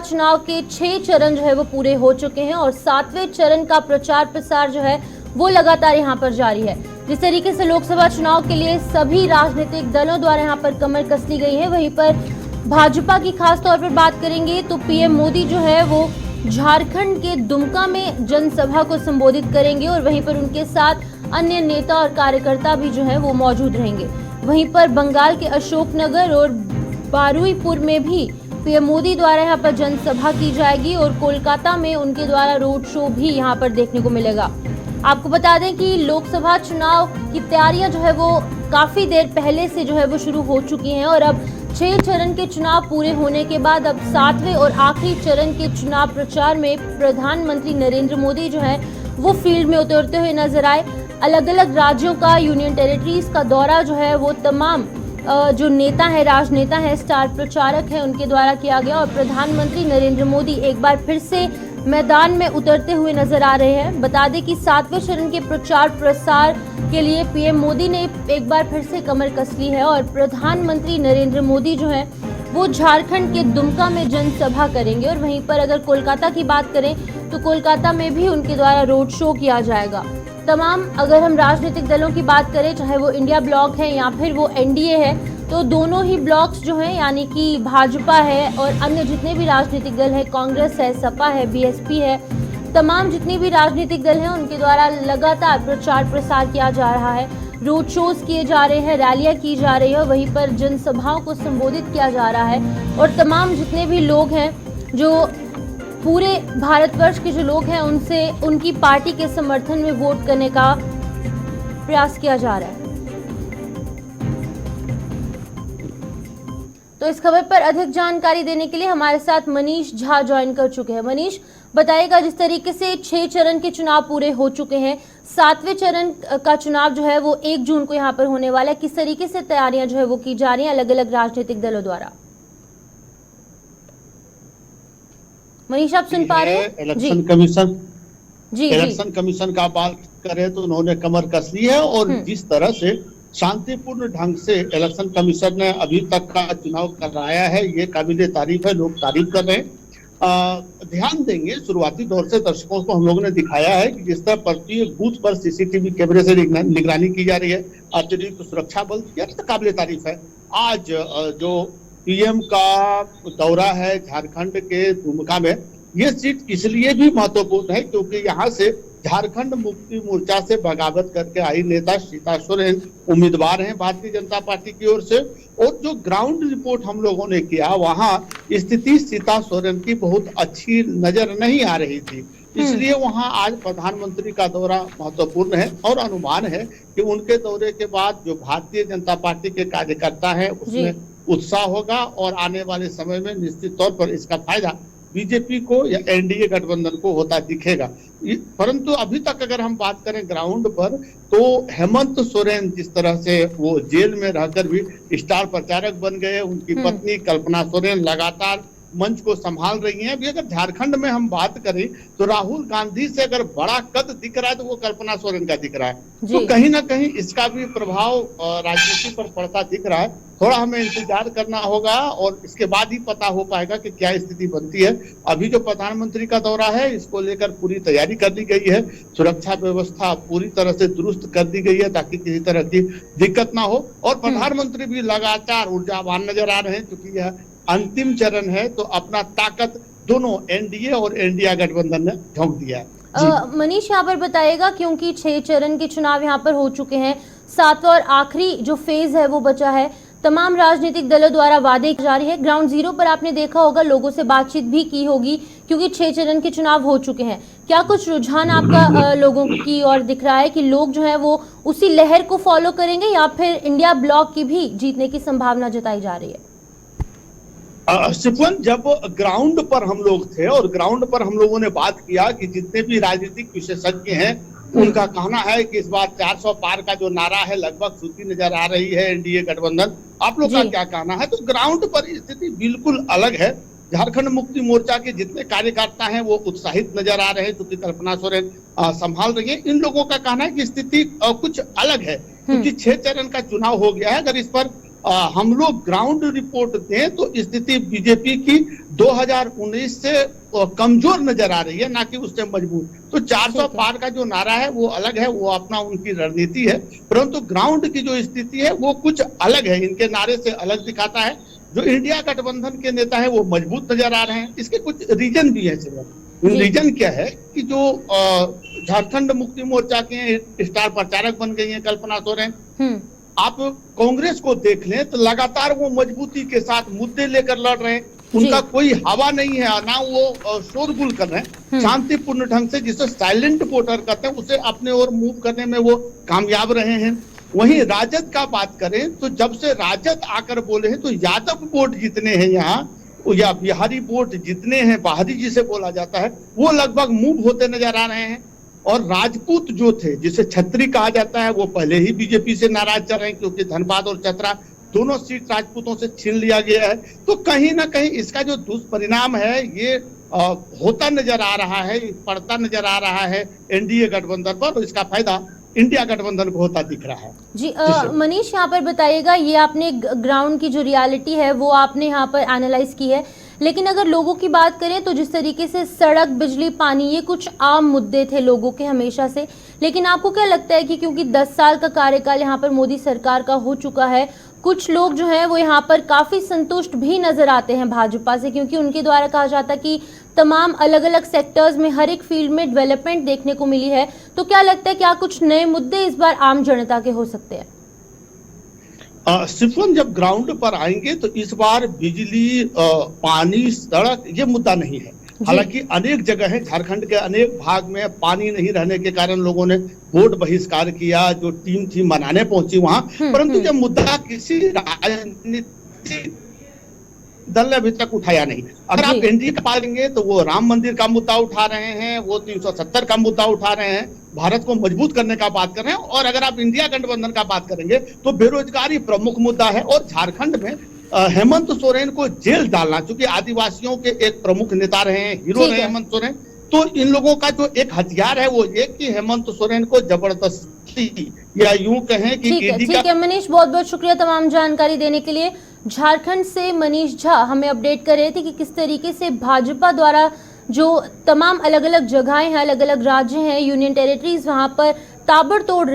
चुनाव के 6 चरण जो है वो पूरे हो चुके हैं और 7वें चरण का प्रचार प्रसार जो है वो लगातार यहां पर जारी है। जिस तरीके से लोकसभा चुनाव के लिए सभी राजनीतिक दलों द्वारा यहां पर कमर कस ली गई है, वहीं पर भाजपा की खास तौर पर बात करेंगे तो पीएम मोदी जो है वो झारखंड के दुमका में जनसभा को संबोधित करेंगे और वहीं पर उनके साथ अन्य नेता और कार्यकर्ता भी जो है वो मौजूद रहेंगे। वहीं पर बंगाल के अशोकनगर और बारुईपुर में भी पीएम मोदी द्वारा यहां पर जनसभा की जाएगी और कोलकाता में उनके द्वारा रोड शो भी यहां पर देखने को मिलेगा। आपको बता दें कि लोकसभा चुनाव की तैयारियां जो है वो काफी देर पहले से जो है वो शुरू हो चुकी हैं और अब 6 चरण के चुनाव पूरे होने के बाद अब 7वें और आखिरी चरण के चुनाव प्रचार में प्रधानमंत्री नरेंद्र मोदी जो है वो फील्ड में उतरते हुए नजर आए। अलग अलग राज्यों का, यूनियन टेरिटरीज का दौरा जो है वो तमाम जो नेता है, राजनेता है, स्टार प्रचारक है, उनके द्वारा किया गया और प्रधानमंत्री नरेंद्र मोदी एक बार फिर से मैदान में उतरते हुए नजर आ रहे हैं। बता दें कि 7वें चरण के प्रचार प्रसार के लिए पीएम मोदी ने एक बार फिर से कमर कस ली है और प्रधानमंत्री नरेंद्र मोदी जो है वो झारखंड के दुमका में जनसभा करेंगे और वहीं पर अगर कोलकाता की बात करें तो कोलकाता में भी उनके द्वारा रोड शो किया जाएगा। तमाम अगर हम राजनीतिक दलों की बात करें, चाहे वो इंडिया ब्लॉक है या फिर वो एनडीए है, तो दोनों ही ब्लॉक्स जो हैं यानी कि भाजपा है और अन्य जितने भी राजनीतिक दल है, कांग्रेस है, सपा है, बीएसपी है, तमाम जितने भी राजनीतिक दल हैं उनके द्वारा लगातार प्रचार प्रसार किया जा रहा है। रोड शोज किए जा रहे हैं, रैलियां की जा रही है, वहीं पर जनसभाओं को संबोधित किया जा रहा है और तमाम जितने भी लोग हैं जो पूरे भारतवर्ष के जो लोग हैं उनसे उनकी पार्टी के समर्थन में वोट करने का प्रयास किया जा रहा है। तो इस खबर पर अधिक जानकारी देने के लिए हमारे साथ मनीष झा ज्वाइन कर चुके हैं। मनीष, बताइएगा, जिस तरीके से 6 चरण के चुनाव पूरे हो चुके हैं, 7वें चरण का चुनाव जो है वो 1 जून को यहाँ पर होने वाला है, किस तरीके से तैयारियां जो है वो की जा रही हैं अलग अलग राजनीतिक दलों द्वारा? मनीष, आप सुन पा रहे हैं? इलेक्शन कमीशन का बात करें तो उन्होंने कमर कस ली है और जिस तरह से शांतिपूर्ण ढंग से इलेक्शन कमीशन ने अभी तक का चुनाव कराया है, ये काबिले तारीफ है, लोग तारीफ कर रहे हैं। ध्यान देंगे, शुरुआती दौर से दर्शकों को हम लोगों ने दिखाया है कि जिस तरह प्रत्येक बूथ पर सीसीटीवी कैमरे से निगरानी की जा रही है, अतिरिक्त सुरक्षा बल, यह तो काबिले तारीफ है। आज जो पीएम का दौरा है झारखंड के दुमका में, ये सीट इसलिए भी महत्वपूर्ण है क्योंकि यहाँ से झारखंड मुक्ति मोर्चा से बगावत करके आई नेता सीता सोरेन उम्मीदवार हैं भारतीय जनता पार्टी की ओर से। और जो ग्राउंड रिपोर्ट हम लोगों ने किया, वहां स्थिति सीता सोरेन की बहुत अच्छी नजर नहीं आ रही थी, इसलिए वहां आज प्रधानमंत्री का दौरा महत्वपूर्ण है और अनुमान है कि उनके दौरे के बाद जो भारतीय जनता पार्टी के कार्यकर्ता हैं उसमें उत्साह होगा और आने वाले समय में निश्चित तौर पर इसका फायदा बीजेपी को या एनडीए गठबंधन को होता दिखेगा। परंतु अभी तक अगर हम बात करें ग्राउंड पर, तो हेमंत सोरेन जिस तरह से वो जेल में रहकर भी स्टार प्रचारक बन गए, उनकी पत्नी कल्पना सोरेन लगातार मंच को संभाल रही हैं। अभी अगर झारखंड में हम बात करें तो राहुल गांधी से अगर बड़ा कद दिख रहा है तो वो कल्पना सोरेन का दिख रहा है, तो कहीं ना कहीं इसका भी प्रभाव राजनीति पर पड़ता दिख रहा है। थोड़ा हमें इंतजार करना होगा और इसके बाद ही पता हो पाएगा कि क्या स्थिति बनती है। अभी जो प्रधानमंत्री का दौरा है, इसको लेकर पूरी तैयारी कर दी गई है, सुरक्षा व्यवस्था पूरी तरह से दुरुस्त कर दी गई है ताकि किसी तरह की दिक्कत ना हो। और प्रधानमंत्री भी लगातार ऊर्जावान नजर आ रहे हैं क्योंकि यह अंतिम चरण है, तो अपना ताकत दोनों एनडीए और इंडिया गठबंधन ने झोंक दिया है। मनीष, यहाँ पर बताइएगा, क्योंकि 6 चरण के चुनाव यहाँ पर हो चुके हैं, 7वां और आखिरी जो फेज है वो बचा है, तमाम राजनीतिक दलों द्वारा वादे जारी है। ग्राउंड जीरो पर आपने देखा होगा, लोगों से बातचीत भी की होगी क्योंकि 6 चरण के चुनाव हो चुके हैं। क्या कुछ रुझान आपका लोगों की ओर दिख रहा है कि लोग जो है वो उसी लहर को फॉलो करेंगे या फिर इंडिया ब्लॉक की भी जीतने की संभावना जताई जा रही है? शिफन, जब ग्राउंड पर हम लोग थे और ग्राउंड पर हम लोगों ने बात किया कि जितने भी राजनीतिक विशेषज्ञ हैं उनका कहना है कि इस बार 400 पार का जो नारा है लगभग सूची नजर आ रही है एनडीए गठबंधन। आप लोग का क्या कहना है? तो ग्राउंड पर स्थिति बिल्कुल अलग है। झारखंड मुक्ति मोर्चा के जितने कार्यकर्ता हैं वो उत्साहित नजर आ रहे हैं क्योंकि कल्पना सोरेन संभाल रही है। इन लोगों का कहना है कि स्थिति कुछ अलग है क्योंकि 6 चरण का चुनाव हो गया है। अगर इस पर हम लोग ग्राउंड रिपोर्ट दें तो स्थिति बीजेपी की 2019 से कमजोर नजर आ रही है, ना कि उससे मजबूत। तो 400 पार का जो नारा है वो अलग है, वो अपना उनकी रणनीति है, परंतु ग्राउंड की जो स्थिति है वो कुछ अलग है, इनके नारे से अलग दिखाता है। जो इंडिया गठबंधन के नेता है वो मजबूत नजर आ रहे हैं। इसके कुछ रीजन भी है। रीजन क्या है कि जो झारखंड मुक्ति मोर्चा के स्टार प्रचारक बन गई हैं कल्पना सोरेन, आप कांग्रेस को देख लें तो लगातार वो मजबूती के साथ मुद्दे लेकर लड़ रहे हैं। उनका कोई हवा नहीं है, ना वो शोरगुल कर रहे हैं, शांतिपूर्ण ढंग से, जिसे साइलेंट वोटर कहते हैं, उसे अपने ओर मूव करने में वो कामयाब रहे हैं। वहीं राजद का बात करें तो जब से राजद आकर बोले हैं तो यादव वोट जितने हैं यहाँ, या बिहारी वोट जितने हैं, बाहरी जिसे बोला जाता है, वो लगभग मूव होते नजर आ रहे हैं। और राजपूत जो थे, जिसे छत्री कहा जाता है, वो पहले ही बीजेपी से नाराज चल रहे हैं, क्योंकि धनबाद और चतरा दोनों सीट राजपूतों से छीन लिया गया है। तो कहीं ना कहीं इसका जो दुष्परिणाम है ये होता नजर आ रहा है, पड़ता नजर आ रहा है एनडीए गठबंधन पर, और इसका फायदा इंडिया गठबंधन को होता दिख रहा है। जी मनीष, यहाँ पर बताइएगा, ये आपने ग्राउंड की जो रियलिटी है वो आपने यहाँ पर एनालाइज की है, लेकिन अगर लोगों की बात करें तो जिस तरीके से सड़क, बिजली, पानी, ये कुछ आम मुद्दे थे लोगों के हमेशा से, लेकिन आपको क्या लगता है कि क्योंकि 10 साल का कार्यकाल यहाँ पर मोदी सरकार का हो चुका है, कुछ लोग जो हैं वो यहाँ पर काफ़ी संतुष्ट भी नज़र आते हैं भाजपा से, क्योंकि उनके द्वारा कहा जाता है कि तमाम अलग अलग सेक्टर्स में हर एक फील्ड में डेवलपमेंट देखने को मिली है, तो क्या लगता है क्या कुछ नए मुद्दे इस बार आम जनता के हो सकते हैं? सिर्फ जब ग्राउंड पर आएंगे तो इस बार बिजली, पानी, सड़क ये मुद्दा नहीं है। हालांकि अनेक जगह है, झारखंड के अनेक भाग में पानी नहीं रहने के कारण लोगों ने वोट बहिष्कार किया, जो टीम थी मनाने पहुंची वहां, परंतु यह मुद्दा किसी राजनीतिक दल ने अभी तक उठाया नहीं। अगर आप एनडीए का पालेंगे तो वो राम मंदिर का मुद्दा उठा रहे हैं, वो 370 का मुद्दा उठा रहे हैं, भारत को मजबूत करने का बात कर रहे हैं। और अगर आप इंडिया गठबंधन का बात करेंगे तो बेरोजगारी प्रमुख मुद्दा है। और झारखंड में हेमंत सोरेन को जेल डालना, क्योंकि आदिवासियों के एक प्रमुख नेता रहे हैं, हीरो रहे हेमंत सोरेन, तो इन लोगों का जो एक हथियार है वो ये कि हेमंत सोरेन को जबरदस्ती, या यूं कहें कि ठीक है मनीष, बहुत बहुत शुक्रिया तमाम जानकारी देने के लिए। झारखंड से मनीष झा हमें अपडेट कर रहे थे कि किस तरीके से भाजपा द्वारा जो तमाम अलग अलग जगहें हैं, अलग अलग राज्य हैं, यूनियन टेरिटरीज, वहां पर ताबड़तोड़